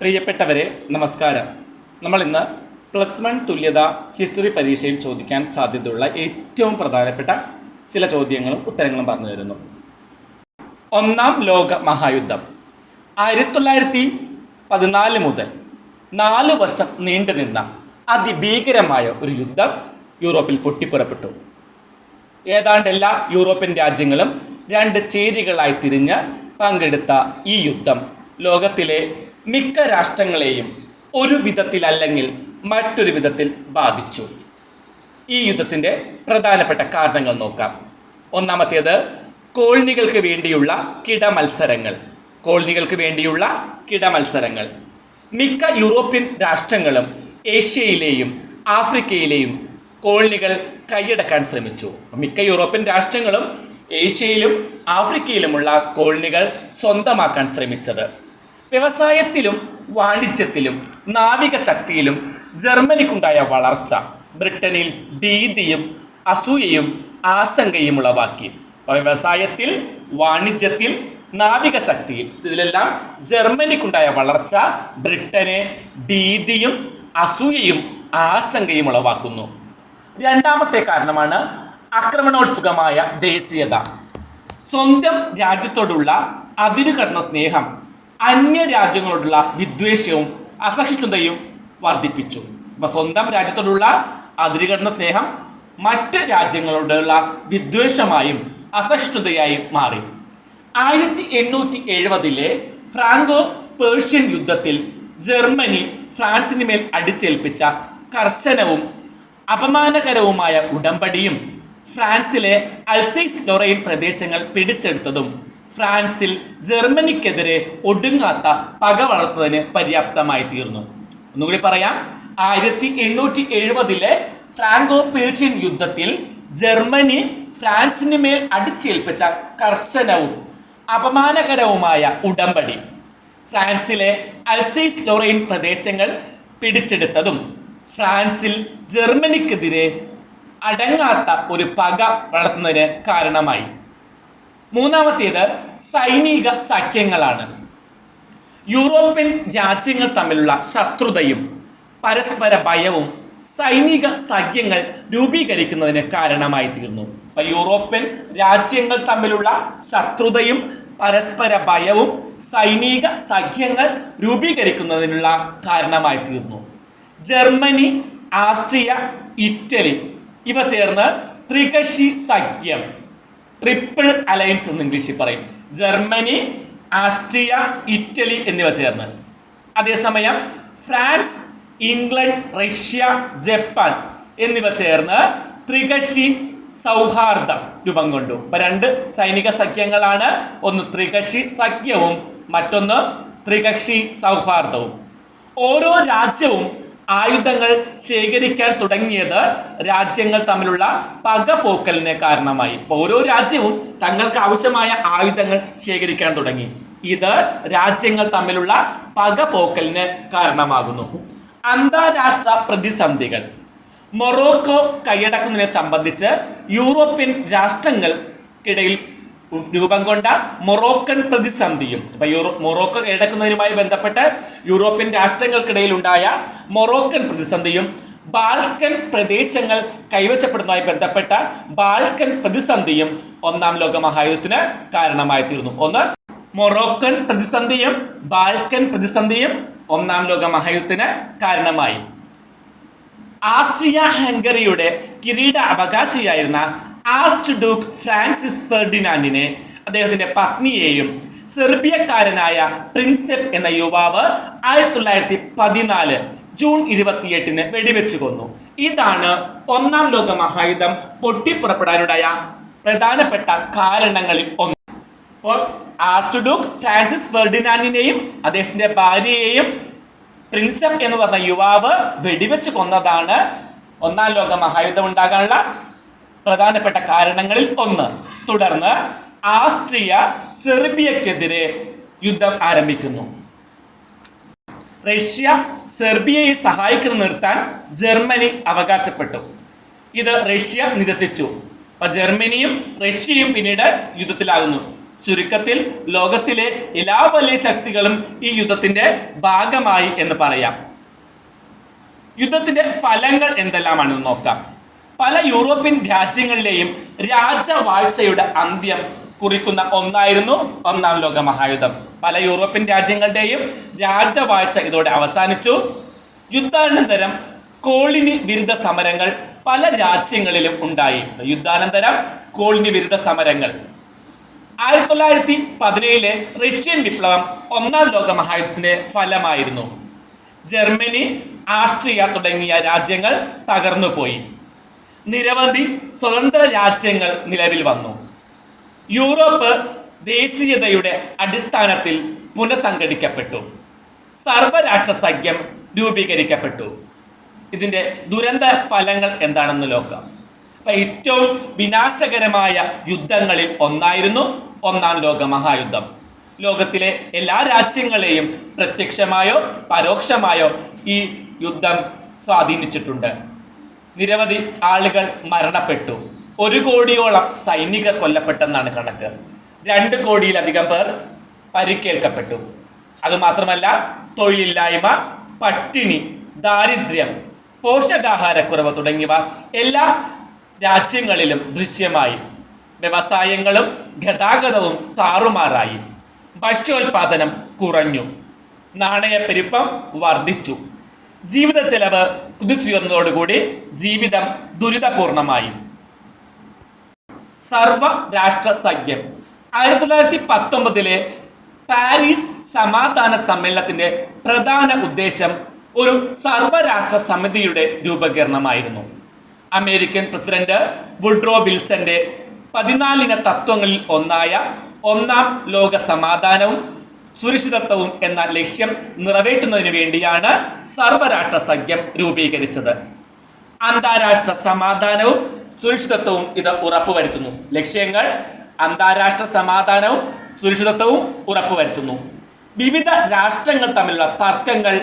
പ്രിയപ്പെട്ടവരെ നമസ്കാരം. നമ്മൾ ഇന്ന് +1 തുല്യത ഹിസ്റ്ററി പരീക്ഷയിൽ ചോദിക്കാൻ സാധ്യതയുള്ള ഏറ്റവും പ്രധാനപ്പെട്ട ചില ചോദ്യങ്ങളും ഉത്തരങ്ങളും പറഞ്ഞു തരുന്നു. ഒന്നാം ലോക മഹായുദ്ധം 1914 മുതൽ 4 വർഷം നീണ്ടുനിന്ന അതിഭീകരമായ ഒരു യുദ്ധം യൂറോപ്പിൽ പൊട്ടിപ്പുറപ്പെട്ടു. ഏതാണ്ട് എല്ലാ യൂറോപ്യൻ രാജ്യങ്ങളും 2 ചേരികളായി തിരിഞ്ഞ് പങ്കെടുത്ത ഈ യുദ്ധം ലോകത്തിലെ മിക്ക രാഷ്ട്രങ്ങളെയും ഒരു വിധത്തിലല്ലെങ്കിൽ മറ്റൊരു വിധത്തിൽ ബാധിച്ചു. ഈ യുദ്ധത്തിൻ്റെ പ്രധാനപ്പെട്ട കാരണങ്ങൾ നോക്കാം. ഒന്നാമത്തേത് കോളനികൾക്ക് വേണ്ടിയുള്ള കിടമത്സരങ്ങൾ. മിക്ക യൂറോപ്യൻ രാഷ്ട്രങ്ങളും ഏഷ്യയിലെയും ആഫ്രിക്കയിലെയും കോളനികൾ കൈയടക്കാൻ ശ്രമിച്ചു. മിക്ക യൂറോപ്യൻ രാഷ്ട്രങ്ങളും ഏഷ്യയിലും ആഫ്രിക്കയിലുമുള്ള കോളനികൾ സ്വന്തമാക്കാൻ ശ്രമിച്ചത്. വ്യവസായത്തിലും വാണിജ്യത്തിലും നാവിക ശക്തിയിലും ജർമ്മനിക്കുണ്ടായ വളർച്ച ബ്രിട്ടനിൽ ഭീതിയും അസൂയയും ആശങ്കയും ഉളവാക്കി. വ്യവസായത്തിൽ, വാണിജ്യത്തിൽ, നാവിക ശക്തിയിൽ ഇതിലെല്ലാം ജർമ്മനിക്കുണ്ടായ വളർച്ച ബ്രിട്ടന് ഭീതിയും അസൂയയും ആശങ്കയും ഉളവാക്കുന്നു. രണ്ടാമത്തെ കാരണമാണ് ആക്രമണോത്സുകമായ ദേശീയത. സ്വന്തം രാജ്യത്തോടുള്ള അതിരുകടന്ന സ്നേഹം അന്യ രാജ്യങ്ങളോടുള്ള വിദ്വേഷവും അസഹിഷ്ണുതയും വർദ്ധിപ്പിച്ചു. അപ്പം സ്വന്തം രാജ്യത്തോടുള്ള അതിരുകടന്ന സ്നേഹം മറ്റ് രാജ്യങ്ങളോടുള്ള വിദ്വേഷമായും അസഹിഷ്ണുതയായും മാറി. 1870 ഫ്രാങ്കോ പേർഷ്യൻ യുദ്ധത്തിൽ ജർമ്മനി ഫ്രാൻസിന് മേൽ അടിച്ചേൽപ്പിച്ച കർശനവും അപമാനകരവുമായ ഉടമ്പടിയും ഫ്രാൻസിലെ അൽസൈസ് ലൊറൈൻ പ്രദേശങ്ങൾ പിടിച്ചെടുത്തതും ഫ്രാൻസിൽ ജർമ്മനിക്കെതിരെ ഒടുങ്ങാത്ത പക വളർത്തുന്നതിന് പര്യാപ്തമായി തീർന്നു. ഒന്നുകൂടി പറയാം, 1870 ഫ്രാങ്കോ പേർഷ്യൻ യുദ്ധത്തിൽ ജർമ്മനി ഫ്രാൻസിന് മേൽ അടിച്ചേൽപ്പിച്ച കർശനവും അപമാനകരവുമായ ഉടമ്പടി ഫ്രാൻസിലെ അൽസൈസ് ലൊറൈൻ പ്രദേശങ്ങൾ പിടിച്ചെടുത്തതും ഫ്രാൻസിൽ ജർമ്മനിക്കെതിരെ അടങ്ങാത്ത ഒരു പക വളർത്തുന്നതിന് കാരണമായി. മൂന്നാമത്തേത് സൈനിക സഖ്യങ്ങളാണ്. യൂറോപ്യൻ രാജ്യങ്ങൾ തമ്മിലുള്ള ശത്രുതയും പരസ്പര ഭയവും സൈനിക സഖ്യങ്ങൾ രൂപീകരിക്കുന്നതിന് കാരണമായി തീർന്നു. യൂറോപ്യൻ രാജ്യങ്ങൾ തമ്മിലുള്ള ശത്രുതയും പരസ്പര ഭയവും സൈനിക സഖ്യങ്ങൾ രൂപീകരിക്കുന്നതിനുള്ള കാരണമായി തീർന്നു. ജർമ്മനി, ആസ്ട്രിയ, ഇറ്റലി ഇവ ചേർന്ന് ത്രികക്ഷി സഖ്യം, ട്രിപ്പിൾ അലയൻസ് എന്ന് ഇംഗ്ലീഷിൽ പറയും. ജർമ്മനി, ആസ്ട്രിയ, ഇറ്റലി എന്നിവ ചേർന്ന്. അതേസമയം ഫ്രാൻസ്, ഇംഗ്ലണ്ട്, റഷ്യ, ജപ്പാൻ എന്നിവ ചേർന്ന് ത്രികക്ഷി സൗഹാർദ്ദം രൂപം കൊണ്ടു. 2 സൈനിക സഖ്യങ്ങളാണ്. ഒന്ന് ത്രികക്ഷി സഖ്യവും മറ്റൊന്ന് ത്രികക്ഷി സൗഹാർദ്ദവും. ഓരോ രാജ്യവും ആയുധങ്ങൾ ശേഖരിക്കാൻ തുടങ്ങിയത് രാജ്യങ്ങൾ തമ്മിലുള്ള പകപോക്കലിന് കാരണമായി. ഓരോ രാജ്യവും തങ്ങൾക്ക് ആവശ്യമായ ആയുധങ്ങൾ ശേഖരിക്കാൻ തുടങ്ങി. ഇത് രാജ്യങ്ങൾ തമ്മിലുള്ള പകപോക്കലിന് കാരണമാകുന്നു. അന്താരാഷ്ട്ര പ്രതിസന്ധികൾ. മൊറോക്കോ കൈയടക്കുന്നതിനെ സംബന്ധിച്ച് യൂറോപ്യൻ രാഷ്ട്രങ്ങൾക്കിടയിൽ രൂപം കൊണ്ട മൊറോക്കൻ പ്രതിസന്ധിയും മൊറോക്കോ കൈയടക്കുന്നതിനുമായി ബന്ധപ്പെട്ട് യൂറോപ്യൻ രാഷ്ട്രങ്ങൾക്കിടയിൽ ഉണ്ടായ മൊറോക്കൻ പ്രതിസന്ധിയും ബാൾക്കൻ പ്രദേശങ്ങൾ കൈവശപ്പെടുന്നതുമായി ബന്ധപ്പെട്ട ബാൾക്കൻ പ്രതിസന്ധിയും ഒന്നാം ലോക മഹായുദ്ധത്തിന് കാരണമായി തീർന്നു. ഒന്ന് മൊറോക്കൻ പ്രതിസന്ധിയും ബാൾക്കൻ പ്രതിസന്ധിയും ഒന്നാം ലോക മഹായുദ്ധത്തിന് കാരണമായി. ആസ്ട്രിയ ഹംഗറിയുടെ കിരീട അവകാശിയായിരുന്ന ആർച്ച് ഡ്യൂക്ക് ഫ്രാൻസിസ് ഫെർഡിനാൻഡിനെ അദ്ദേഹത്തിന്റെ പത്നിയെയും സെർബിയക്കാരനായ പ്രിൻസെപ്പ് എന്ന യുവാവ് 1914 ജൂൺ 28 വെടിവെച്ചു കൊന്നു. ഇതാണ് ഒന്നാം ലോക മഹായുദ്ധം പൊട്ടിപ്പുറപ്പെടാനുണ്ടായ പ്രധാനപ്പെട്ട കാരണങ്ങളിൽ ഒന്ന്. അപ്പോൾ ആർച്ച് ഡ്യൂക്ക് ഫ്രാൻസിസ് ഫെർഡിനാൻഡിനെയും അദ്ദേഹത്തിന്റെ ഭാര്യയെയും പ്രിൻസെപ്പ് എന്ന് പറഞ്ഞ യുവാവ് വെടിവെച്ച് കൊന്നതാണ് ഒന്നാം ലോക മഹായുദ്ധം ഉണ്ടാകാനുള്ള പ്രധാനപ്പെട്ട കാരണങ്ങളിൽ ഒന്ന്. തുടർന്ന് ആസ്ട്രിയ സെർബിയക്കെതിരെ യുദ്ധം ആരംഭിക്കുന്നു. റഷ്യ സെർബിയയെ സഹായിക്കുന്നത് നിർത്താൻ ജർമ്മനി അവകാശപ്പെട്ടു. ഇത് റഷ്യ നിരസിച്ചു. അപ്പൊ ജർമ്മനിയും റഷ്യയും പിന്നീട് യുദ്ധത്തിലാകുന്നു. ചുരുക്കത്തിൽ ലോകത്തിലെ എല്ലാ വലിയ ശക്തികളും ഈ യുദ്ധത്തിന്റെ ഭാഗമായി എന്ന് പറയാം. യുദ്ധത്തിന്റെ ഫലങ്ങൾ എന്തെല്ലാമാണെന്ന് നോക്കാം. പല യൂറോപ്യൻ രാജ്യങ്ങളിലെയും രാജവാഴ്ചയുടെ അന്ത്യം കുറിക്കുന്ന ഒന്നായിരുന്നു ഒന്നാം ലോക മഹായുദ്ധം. പല യൂറോപ്യൻ രാജ്യങ്ങളുടെയും രാജവാഴ്ച ഇതോടെ അവസാനിച്ചു. യുദ്ധാനന്തരം കോളനി വിരുദ്ധ സമരങ്ങൾ പല രാജ്യങ്ങളിലും ഉണ്ടായി. യുദ്ധാനന്തരം കോളനി വിരുദ്ധ സമരങ്ങൾ 1917 റഷ്യൻ വിപ്ലവം ഒന്നാം ലോക മഹായുദ്ധത്തിന്റെ ഫലമായിരുന്നു. ജർമ്മനി, ആസ്ട്രിയ തുടങ്ങിയ രാജ്യങ്ങൾ തകർന്നുപോയി. നിരവധി സ്വതന്ത്ര രാജ്യങ്ങൾ നിലവിൽ വന്നു. യൂറോപ്പ് ദേശീയതയുടെ അടിസ്ഥാനത്തിൽ പുനഃസംഘടിക്കപ്പെട്ടു. സർവരാഷ്ട്ര സഖ്യം രൂപീകരിക്കപ്പെട്ടു. ഇതിന്റെ ദുരന്ത ഫലങ്ങൾ എന്താണെന്ന് നോക്കാം. അപ്പൊ ഏറ്റവും വിനാശകരമായ യുദ്ധങ്ങളിൽ ഒന്നായിരുന്നു ഒന്നാം ലോക മഹായുദ്ധം. ലോകത്തിലെ എല്ലാ രാജ്യങ്ങളെയും പ്രത്യക്ഷമായോ പരോക്ഷമായോ ഈ യുദ്ധം സ്വാധീനിച്ചിട്ടുണ്ട്. നിരവധി ആളുകൾ മരണപ്പെട്ടു. 1 കോടിയോളം സൈനികർ കൊല്ലപ്പെട്ടെന്നാണ് കണക്ക്. 2 കോടിയിലധികം പേർ പരിക്കേൽക്കപ്പെട്ടു. അതുമാത്രമല്ല, തൊഴിലില്ലായ്മ, പട്ടിണി, ദാരിദ്ര്യം, പോഷകാഹാരക്കുറവ് തുടങ്ങിയവ എല്ലാ രാജ്യങ്ങളിലും ദൃശ്യമായി. വ്യവസായങ്ങളും ഗതാഗതവും താറുമാറായി. ഭക്ഷ്യോൽപാദനം കുറഞ്ഞു. നാണയപ്പെരുപ്പം വർദ്ധിച്ചു. ജീവിത ചെലവ് കുതിച്ചുയർന്നതോടുകൂടി ജീവിതം ദുരിതപൂർണമായി. സർവരാഷ്ട്ര സഖ്യം 1919 പാരീസ് സമാധാന സമ്മേളനത്തിന്റെ പ്രധാന ഉദ്ദേശം ഒരു സർവരാഷ്ട്ര സമിതിയുടെ രൂപീകരണമായിരുന്നു. അമേരിക്കൻ പ്രസിഡന്റ് വുഡ്രോ വിൽസന്റെ 14 തത്വങ്ങളിൽ ഒന്നായ ഒന്നാം ലോക സമാധാനവും സുരക്ഷിതത്വവും എന്ന ലക്ഷ്യം നിറവേറ്റുന്നതിന് വേണ്ടിയാണ് സർവരാഷ്ട്ര സഖ്യം രൂപീകരിച്ചത്. അന്താരാഷ്ട്ര സമാധാനവും സുരക്ഷിതത്വവും ഇത് ഉറപ്പുവരുത്തുന്നു. ലക്ഷ്യങ്ങൾ അന്താരാഷ്ട്ര സമാധാനവും സുരക്ഷിതത്വവും ഉറപ്പുവരുത്തുന്നു. വിവിധ രാഷ്ട്രങ്ങൾ തമ്മിലുള്ള തർക്കങ്ങൾ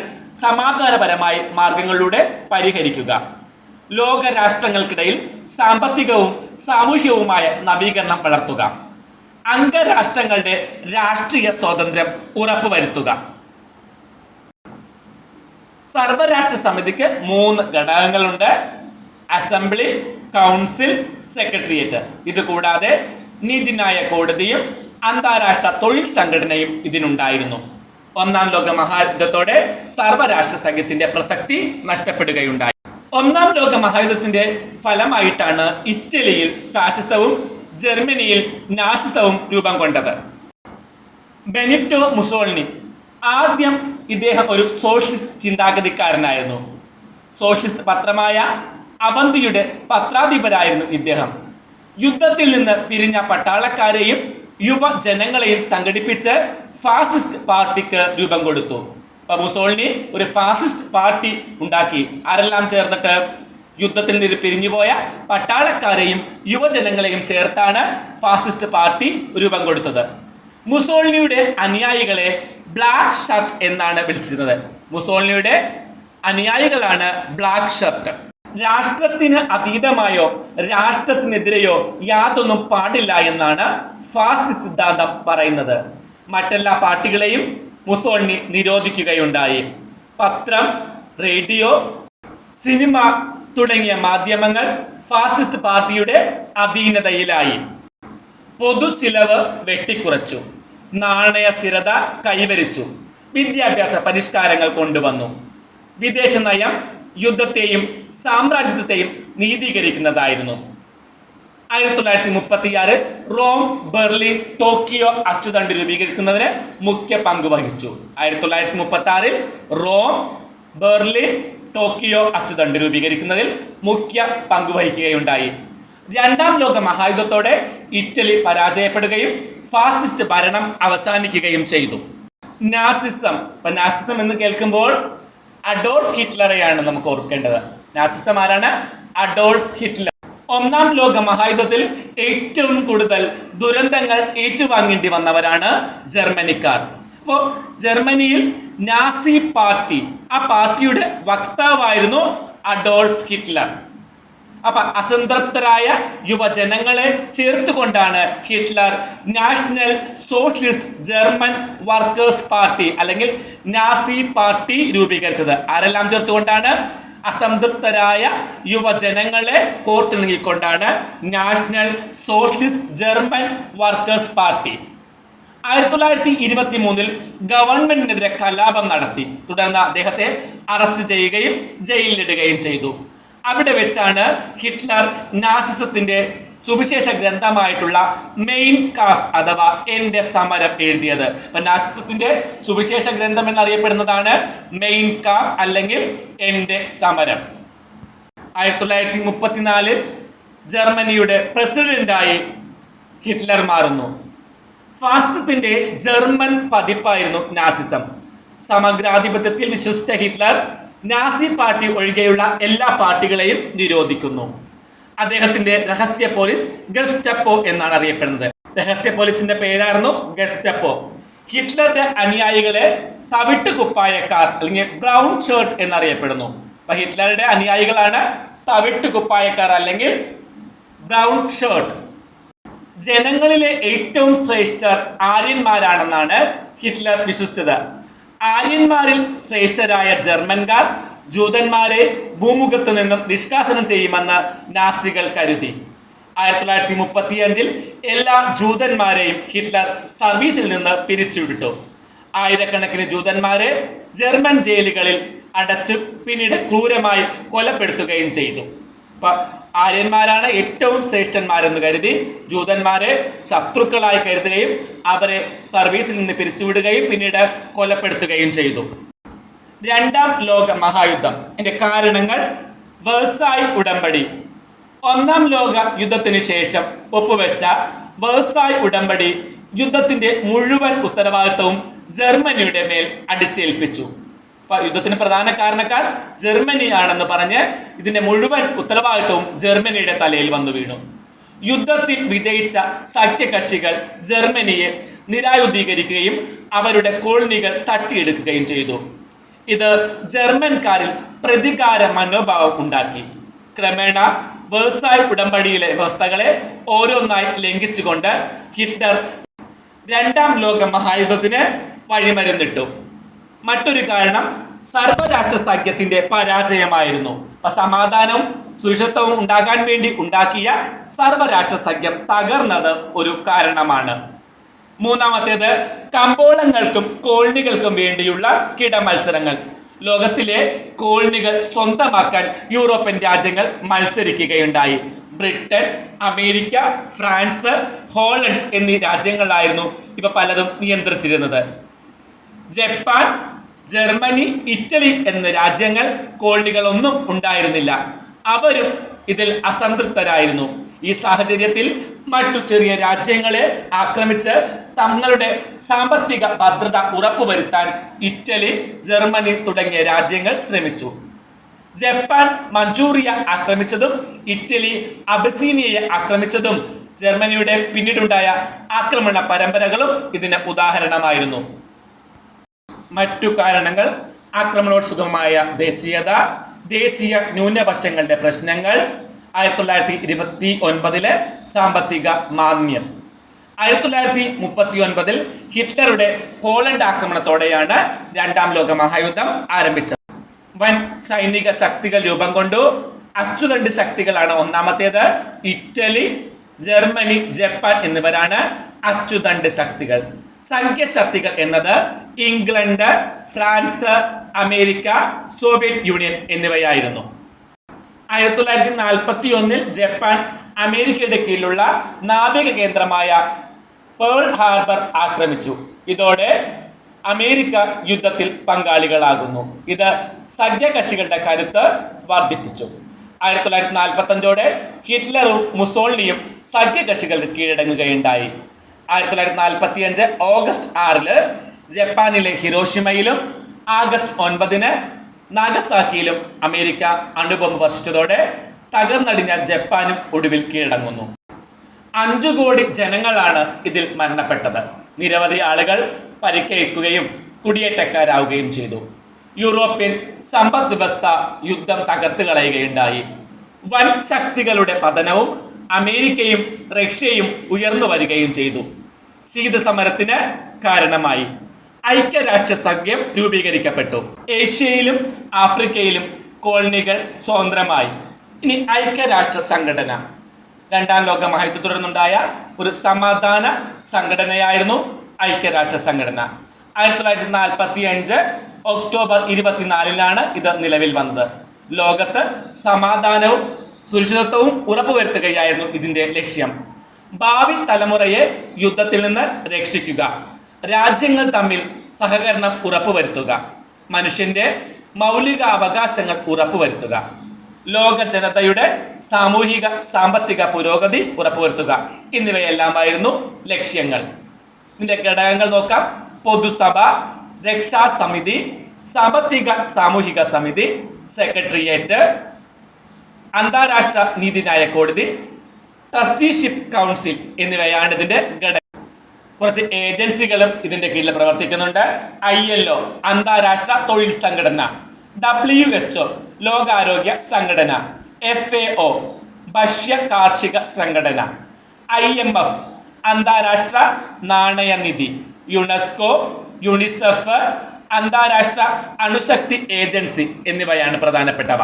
സമാധാനപരമായ മാർഗങ്ങളിലൂടെ പരിഹരിക്കുക. ലോക രാഷ്ട്രങ്ങൾക്കിടയിൽ സാമ്പത്തികവും സാമൂഹികവുമായ നവീകരണം വളർത്തുക. അംഗരാഷ്ട്രങ്ങളുടെ രാഷ്ട്രീയ സ്വാതന്ത്ര്യം ഉറപ്പുവരുത്തുക. സർവരാഷ്ട്ര സമിതിക്ക് 3 ഘടകങ്ങളുണ്ട്: അസംബ്ലി, കൗൺസിൽ, സെക്രട്ടേറിയറ്റ്. ഇത് കൂടാതെ നീതിന്യായ കോടതിയും അന്താരാഷ്ട്ര തൊഴിൽ സംഘടനയും ഇതിനുണ്ടായിരുന്നു. ഒന്നാം ലോക മഹായുദ്ധത്തോടെ സർവരാഷ്ട്ര സഖ്യത്തിന്റെ പ്രസക്തി നഷ്ടപ്പെടുകയുണ്ടായി. ഒന്നാം ലോക മഹായുദ്ധത്തിന്റെ ഫലമായിട്ടാണ് ഇറ്റലിയിൽ ഫാസിസവും ജർമ്മനിയിൽ നാസിസവും രൂപം കൊണ്ടത്. ബെനിറ്റോ മുസോളിനി ആദ്യം ഇദ്ദേഹം ഒരു സോഷ്യലിസ്റ്റ് ചിന്താഗതിക്കാരനായിരുന്നു. സോഷ്യലിസ്റ്റ് പത്രമായ അവന്തിയുടെ പത്രാധിപരായിരുന്നു ഇദ്ദേഹം. യുദ്ധത്തിൽ നിന്ന് പിരിഞ്ഞ പട്ടാളക്കാരെയും യുവജനങ്ങളെയും സംഘടിപ്പിച്ച് ഫാസിസ്റ്റ് പാർട്ടിക്ക് രൂപം കൊടുത്തു. അപ്പൊ മുസോളിനി ഒരു ഫാസിസ്റ്റ് പാർട്ടി ഉണ്ടാക്കി. ആരെല്ലാം ചേർന്നിട്ട്? യുദ്ധത്തിൽ നിന്ന് പിരിഞ്ഞുപോയ പട്ടാളക്കാരെയും യുവജനങ്ങളെയും ചേർത്താണ് ഫാസിസ്റ്റ് പാർട്ടി രൂപം കൊടുത്തത്. മുസോളിനിയുടെ അനുയായികളെ ബ്ലാക്ക് ഷർട്ട് എന്നാണ് വിളിച്ചിരുന്നത്. മുസോളിനിയുടെ അനുയായികളാണ് ബ്ലാക്ക് ഷർട്ട്. രാഷ്ട്രത്തിന് അതീതമായോ രാഷ്ട്രത്തിനെതിരെയോ യാതൊന്നും പാടില്ല എന്നാണ് ഫാസിസ്റ്റ് സിദ്ധാന്തം പറയുന്നത്. മറ്റെല്ലാ പാർട്ടികളെയും മുസോളിനി നിരോധിക്കുകയുണ്ടായി. പത്രം, റേഡിയോ, സിനിമ തുടങ്ങിയ മാധ്യമങ്ങൾ ഫാസിസ്റ്റ് പാർട്ടിയുടെ അധീനതയിലായി. പൊതു ചിലവ് വെട്ടിക്കുറച്ചു. നാണയ സ്ഥിരത കൈവരിച്ചു. വിദ്യാഭ്യാസ പരിഷ്കാരങ്ങൾ കൊണ്ടുവന്നു. വിദേശ നയം യുദ്ധത്തെയും സാമ്രാജ്യത്വത്തെയും നീതീകരിക്കുന്നതായിരുന്നു. 1936 റോം, ബെർലിൻ, ടോക്കിയോ അച്ചുതണ്ട് രൂപീകരിക്കുന്നതിന് മുഖ്യ പങ്ക് വഹിച്ചു. 1936 റോം, ബെർലിൻ, ടോക്കിയോ അച്ചുതണ്ട് രൂപീകരിക്കുന്നതിൽ മുഖ്യ പങ്ക് വഹിക്കുകയുണ്ടായി. രണ്ടാം ലോക മഹായുദ്ധത്തോടെ ഇറ്റലി പരാജയപ്പെടുകയും ഫാസിസ്റ്റ് ഭരണം അവസാനിക്കുകയും ചെയ്തു. നാസിസം. നാസിസം എന്ന് കേൾക്കുമ്പോൾ അഡോൾഫ് ഹിറ്റ്ലറെയാണ് നമുക്ക് ഓർക്കേണ്ടത്. നാസിസം ആരാണ്? Adolf Hitler. ഒന്നാം ലോക മഹായുദ്ധത്തിൽ ഏറ്റവും കൂടുതൽ ദുരന്തങ്ങൾ ഏറ്റുവാങ്ങേണ്ടി വന്നവരാണ് ജർമ്മനിക്കാർ. അപ്പോൾ ജർമ്മനിയിൽ നാസി പാർട്ടി, ആ പാർട്ടിയുടെ വക്താവായിരുന്നു അഡോൾഫ് ഹിറ്റ്ലർ. അപ്പൊ അസംതൃപ്തരായ യുവജനങ്ങളെ ചേർത്തുകൊണ്ടാണ് Hitler national socialist German workers party അല്ലെങ്കിൽ നാസി പാർട്ടി രൂപീകരിച്ചത്. ആരെല്ലാം ചേർത്തുകൊണ്ടാണ്? അസംതൃപ്തരായ യുവജനങ്ങളെ കോർത്തിണങ്ങിക്കൊണ്ടാണ് national socialist German workers party. 1923 ഗവൺമെന്റിനെതിരെ കലാപം നടത്തി. തുടർന്ന് അദ്ദേഹത്തെ അറസ്റ്റ് ചെയ്യുകയും ജയിലിലിടുകയും ചെയ്തു. അവിടെ വെച്ചാണ് ഹിറ്റ്ലർ നാസിസത്തിന്റെ സുവിശേഷ ഗ്രന്ഥമായിട്ടുള്ള മെയിൻ കാഫ് അഥവാ എന്റെ സമരം എഴുതിയത്. അപ്പൊ നാസിസത്തിന്റെ സുവിശേഷ ഗ്രന്ഥം എന്നറിയപ്പെടുന്നതാണ് മെയിൻ കാഫ് അല്ലെങ്കിൽ എന്റെ സമരം. 1934 ജർമ്മനിയുടെ പ്രസിഡന്റായി ഹിറ്റ്ലർ മാറുന്നു. ഫാസിസത്തിന്റെ ജർമ്മൻ പതിപ്പായിരുന്നു നാസിസം. സമഗ്രാധിപത്യത്തിൽ വിശ്വസിച്ച ഹിറ്റ്ലർ നാസി പാർട്ടി ഒഴികെയുള്ള എല്ലാ പാർട്ടികളെയും നിരോധിക്കുന്നു. അദ്ദേഹത്തിന്റെ രഹസ്യ പോലീസ് ഗെസ്റ്റപ്പോ എന്നാണ് അറിയപ്പെടുന്നത്. രഹസ്യ പോലീസിന്റെ പേരായിരുന്നു ഗെസ്റ്റപ്പോ. ഹിറ്റ്ലറുടെ അനുയായികളെ തവിട്ട് കുപ്പായക്കാർ അല്ലെങ്കിൽ ബ്രൗൺ ഷർട്ട് എന്നറിയപ്പെടുന്നു. അപ്പൊ ഹിറ്റ്ലറുടെ അനുയായികളാണ് തവിട്ട് കുപ്പായക്കാർ അല്ലെങ്കിൽ ബ്രൗൺ ഷർട്ട്. ജനങ്ങളിലെ ഏറ്റവും ശ്രേഷ്ഠർ ആര്യന്മാരാണെന്നാണ് ഹിറ്റ്ലർ വിശ്വസിച്ചത്. ആര്യന്മാരിൽ ശ്രേഷ്ഠരായ ജർമ്മൻകാർ ജൂതന്മാരെ ഭൂമുഖത്ത് നിന്നും നിഷ്കാസനം ചെയ്യുമെന്ന് നാസികൾ കരുതി. 1935 എല്ലാ ജൂതന്മാരെയും ഹിറ്റ്ലർ സർവീസിൽ നിന്ന് പിരിച്ചുവിട്ടു. ആയിരക്കണക്കിന് ജൂതന്മാരെ ജർമ്മൻ ജയിലുകളിൽ അടച്ചു പിന്നീട് ക്രൂരമായി കൊലപ്പെടുത്തുകയും ചെയ്തു. ആര്യന്മാരാണ് ഏറ്റവും ശ്രേഷ്ഠന്മാരെന്ന് കരുതി ജൂതന്മാരെ ശത്രുക്കളായി കരുതുകയും അവരെ സർവീസിൽ നിന്ന് പിരിച്ചുവിടുകയും പിന്നീട് കൊലപ്പെടുത്തുകയും ചെയ്തു. രണ്ടാം ലോക മഹായുദ്ധം. ഇതിന്റെ കാരണങ്ങൾ: വേഴ്സായ് ഉടമ്പടി. ഒന്നാം ലോക യുദ്ധത്തിന് ശേഷം ഒപ്പുവെച്ച വേഴ്സായ് ഉടമ്പടി യുദ്ധത്തിന്റെ മുഴുവൻ ഉത്തരവാദിത്വവും ജർമ്മനിയുടെ മേൽ അടിച്ചേൽപ്പിച്ചു. യുദ്ധത്തിന് പ്രധാന കാരണക്കാർ ജർമ്മനിയാണെന്ന് പറഞ്ഞ് ഇതിന്റെ മുഴുവൻ ഉത്തരവാദിത്വവും ജർമ്മനിയുടെ തലയിൽ വന്നു വീണു. യുദ്ധത്തിൽ വിജയിച്ച സഖ്യകക്ഷികൾ ജർമ്മനിയെ നിരായുധീകരിക്കുകയും അവരുടെ കോളനികൾ തട്ടിയെടുക്കുകയും ചെയ്തു. ഇത് ജർമ്മൻകാരിൽ പ്രതികാര മനോഭാവം ഉണ്ടാക്കി. ക്രമേണ വേഴ്സായ് ഉടമ്പടിയിലെ വ്യവസ്ഥകളെ ഓരോന്നായി ലംഘിച്ചുകൊണ്ട് ഹിറ്റ്ലർ രണ്ടാം ലോക മഹായുദ്ധത്തിന് വഴിമരുന്നിട്ടു. മറ്റൊരു കാരണം സർവ്വരാഷ്ട്ര സഖ്യത്തിന്റെ പരാജയമായിരുന്നു. സമാധാനവും സുരക്ഷിതത്വവും ഉണ്ടാകാൻ വേണ്ടി ഉണ്ടാക്കിയ സർവ്വരാഷ്ട്ര സഖ്യം തകർന്നത് ഒരു കാരണമാണ്. മൂന്നാമത്തേത് കമ്പോളങ്ങൾക്കും കോളനികൾക്കും വേണ്ടിയുള്ള കിടമത്സരങ്ങൾ. ലോകത്തിലെ കോളനികൾ സ്വന്തമാക്കാൻ യൂറോപ്യൻ രാജ്യങ്ങൾ മത്സരിക്കുകയുണ്ടായി. ബ്രിട്ടൻ, അമേരിക്ക, ഫ്രാൻസ്, ഹോളണ്ട് എന്നീ രാജ്യങ്ങളായിരുന്നു ഇവ പലതും നിയന്ത്രിച്ചിരുന്നത്. ജപ്പാൻ, ജർമ്മനി, ഇറ്റലി എന്ന രാജ്യങ്ങൾ കോളനികളൊന്നും ഉണ്ടായിരുന്നില്ല. അവരും ഇതിൽ അസംതൃപ്തരായിരുന്നു. ഈ സാഹചര്യത്തിൽ മറ്റു ചെറിയ രാജ്യങ്ങളെ ആക്രമിച്ച് തങ്ങളുടെ സാമ്പത്തിക ഭദ്രത ഉറപ്പുവരുത്താൻ ഇറ്റലി, ജർമ്മനി തുടങ്ങിയ രാജ്യങ്ങൾ ശ്രമിച്ചു. ജപ്പാൻ മഞ്ചൂറിയ ആക്രമിച്ചതും ഇറ്റലി അബസീനിയയെ ആക്രമിച്ചതും ജർമ്മനിയുടെ പിന്നീടുണ്ടായ ആക്രമണ പരമ്പരകളും ഇതിന് ഉദാഹരണമായിരുന്നു. മറ്റു കാരണങ്ങൾ: ആക്രമണോത്സുകമായ ദേശീയത, ദേശീയ ന്യൂനപക്ഷങ്ങളുടെ പ്രശ്നങ്ങൾ, 1929 സാമ്പത്തിക മാന്ദ്യം. 1939 ഹിറ്റ്ലറുടെ പോളണ്ട് ആക്രമണത്തോടെയാണ് രണ്ടാം ലോക മഹായുദ്ധം ആരംഭിച്ചത്. വൻ സൈനിക ശക്തികൾ രൂപം കൊണ്ടു. അച്ചുതണ്ട് ശക്തികളാണ് ഒന്നാമത്തേത്. ഇറ്റലി, ജർമ്മനി, ജപ്പാൻ എന്നിവരാണ് അച്ചുതണ്ട് ശക്തികൾ. സംഖ്യശക്തികൾ എന്നത് England, France, America, Soviet union എന്നിവയായിരുന്നു. 1941 ജപ്പാൻ അമേരിക്കയുടെ കീഴിലുള്ള നാവിക കേന്ദ്രമായ പേൾ ഹാർബർ ആക്രമിച്ചു. ഇതോടെ അമേരിക്ക യുദ്ധത്തിൽ പങ്കാളികളാകുന്നു. ഇത് സഖ്യകക്ഷികളുടെ കരുത്ത് വർദ്ധിപ്പിച്ചു. 1945 ഹിറ്റ്ലറും മുസോളിനിയും സഖ്യകക്ഷികൾക്ക് കീഴടങ്ങുകയുണ്ടായി. 1945 ഓഗസ്റ്റ് 6 ജപ്പാനിലെ ഹിരോഷിമയിലും ആഗസ്റ്റ് 9 നാഗസാക്കിയിലും അമേരിക്ക അണുബോംബ് വർഷിച്ചതോടെ തകർന്നടിഞ്ഞ ജപ്പാനും ഒടുവിൽ കീഴടങ്ങുന്നു. 5 കോടി ജനങ്ങളാണ് ഇതിൽ മരണപ്പെട്ടത്. നിരവധി ആളുകൾ പരിക്കേൽക്കുകയും കുടിയേറ്റക്കാരാവുകയും ചെയ്തു. യൂറോപ്യൻ സമ്പദ് വ്യവസ്ഥ യുദ്ധം തകർത്ത് കളയുകയുണ്ടായി. വൻ ശക്തികളുടെ പതനവും അമേരിക്കയും റഷ്യയും ഉയർന്നു വരികയും ചെയ്തു. ശീതസമരത്തിന് കാരണമായി. ഐക്യരാഷ്ട്രസഖ്യം രൂപീകരിക്കപ്പെട്ടു. ഏഷ്യയിലും ആഫ്രിക്കയിലും കോളനികൾ സ്വതന്ത്രമായി. ഇനി ഐക്യരാഷ്ട്ര സംഘടന രണ്ടാം ലോക മഹായുദ്ധത്തെ തുടർന്നുണ്ടായ ഒരു സമാധാന സംഘടനയായിരുന്നു ഐക്യരാഷ്ട്ര സംഘടന. 1945 ഒക്ടോബർ 24 ഇത് നിലവിൽ വന്നത്. ലോകത്ത് സമാധാനവും സുരക്ഷിതത്വവും ഉറപ്പുവരുത്തുകയായിരുന്നു ഇതിന്റെ ലക്ഷ്യം. ഭാവി തലമുറയെ യുദ്ധത്തിൽ നിന്ന് രക്ഷിക്കുക, രാജ്യങ്ങൾ തമ്മിൽ സഹകരണം ഉറപ്പുവരുത്തുക, മനുഷ്യന്റെ മൗലിക അവകാശങ്ങൾ ഉറപ്പുവരുത്തുക, ലോക ജനതയുടെ സാമൂഹിക സാമ്പത്തിക പുരോഗതി ഉറപ്പുവരുത്തുക എന്നിവയെല്ലാമായിരുന്നു ലക്ഷ്യങ്ങൾ. ഇതിന്റെ ഘടകങ്ങൾ നോക്കാം. പൊതുസഭ, രക്ഷാസമിതി, സാമ്പത്തിക സാമൂഹിക സമിതി, സെക്രട്ടേറിയറ്റ്, അന്താരാഷ്ട്ര നീതിന്യായ കോടതി, ട്രസ്റ്റിഷിപ്പ് കൗൺസിൽ എന്നിവയാണ് ഇതിന്റെ ഘടകം. കുറച്ച് ഏജൻസികളും ഇതിന്റെ കീഴിൽ പ്രവർത്തിക്കുന്നുണ്ട്. ILO അന്താരാഷ്ട്ര തൊഴിൽ സംഘടന, WHO ലോകാരോഗ്യ സംഘടന, FAO ഭക്ഷ്യ കാർഷിക സംഘടന, IMF അന്താരാഷ്ട്ര നാണയനിധി, യുനെസ്കോ, യുണിസെഫ്, അന്താരാഷ്ട്ര അണുശക്തി ഏജൻസി എന്നിവയാണ് പ്രധാനപ്പെട്ടവ.